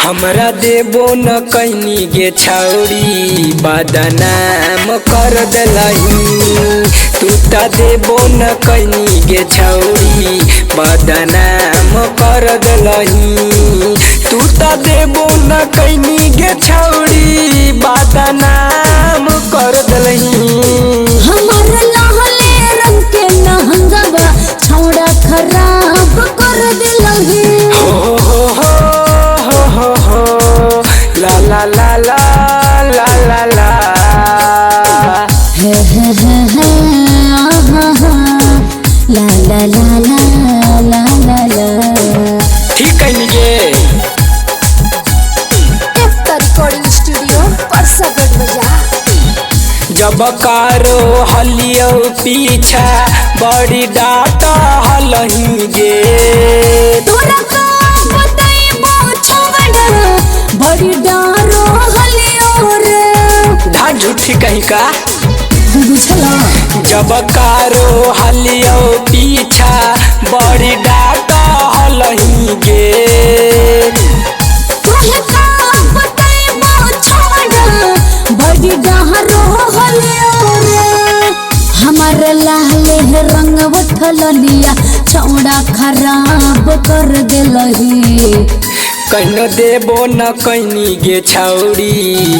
हमरा देबो न कैनी गे छौरी बदनाम कर देलही। तू त देबो न कैनी गे छौरी बदनाम कर देलही। तू त देबो न कैनी गे छौरी बदनाम कर देलही। हमर लाले रंग के नहंगवा छौड़ा खराब कर देलही। ला ला ला ला ला ला ला हे हे हे हे ला ला ला ला ला ला ला। ठीक है गे रिकॉर्डिंग स्टूडियो परसगढ़ बाजार। जब कारो हलियो पीछा बड़ी डाटा हलही गे। तोरा का बताइबो छौड़ा बड़ी डारो हलियो रे। ढाट झूठी कहीं का बुझला। जब कारो हलियो पीछा बड़ी डाटा हलही गे। तोहे का बताइबो छौड़ा बड़ी डारो हलियो रे। हमर लाले रंग उठल लिया छौड़ा खराब कर देलही। कहीं देबो न कैनी गे छौरी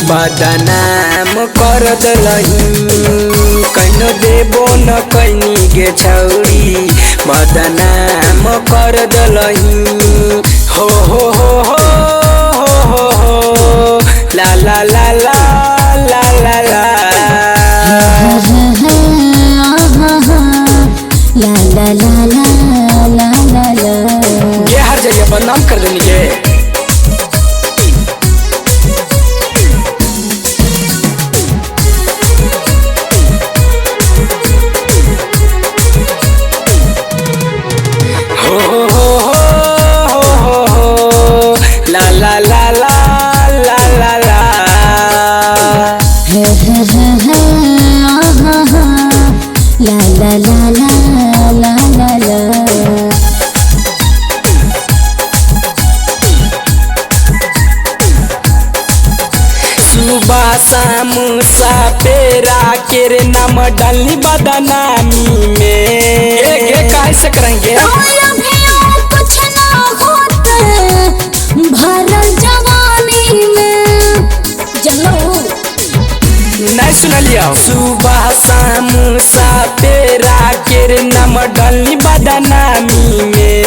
बदनाम कर देलही। कहीं देबो न कैनी गे छौरी बदनाम कर देलही। हो हो हो हो हो हो ला ला ला ला ला ला ला ला ला ला ला ला ला ला। ये हर जगह बदनाम कर देनी गे। हो हो हो हो हो ला ला ला ला ला ला ला हे हे हे हे ला ला ला ला ला ला ला। सुबह शाम सपेरा के रे नाम डालनी बदनामी में। काहे से करेंगे कुछ ना होते भरल जवानी में। चलो नहीं सुनलिया। सुबह शाम सपेरा के रे नाम डालनी बदनामी में।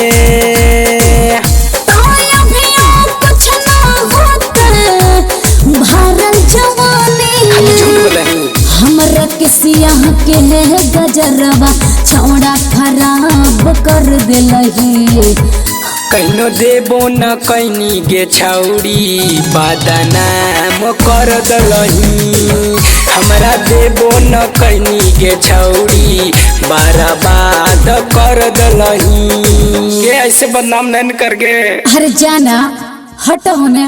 कुछ ना होते भरल जवानी में। हमरा किसिया के है गजरवा छौड़ा खराब कर देलही। कहीं देबो न कैनी गे छौरी बदनाम कर देलही। हमरा देबो न कैनी गे छौरी बर्बाद कर देलही। ये ऐसे बदनाम नहीं कर गे। अरे जाना हटो ने।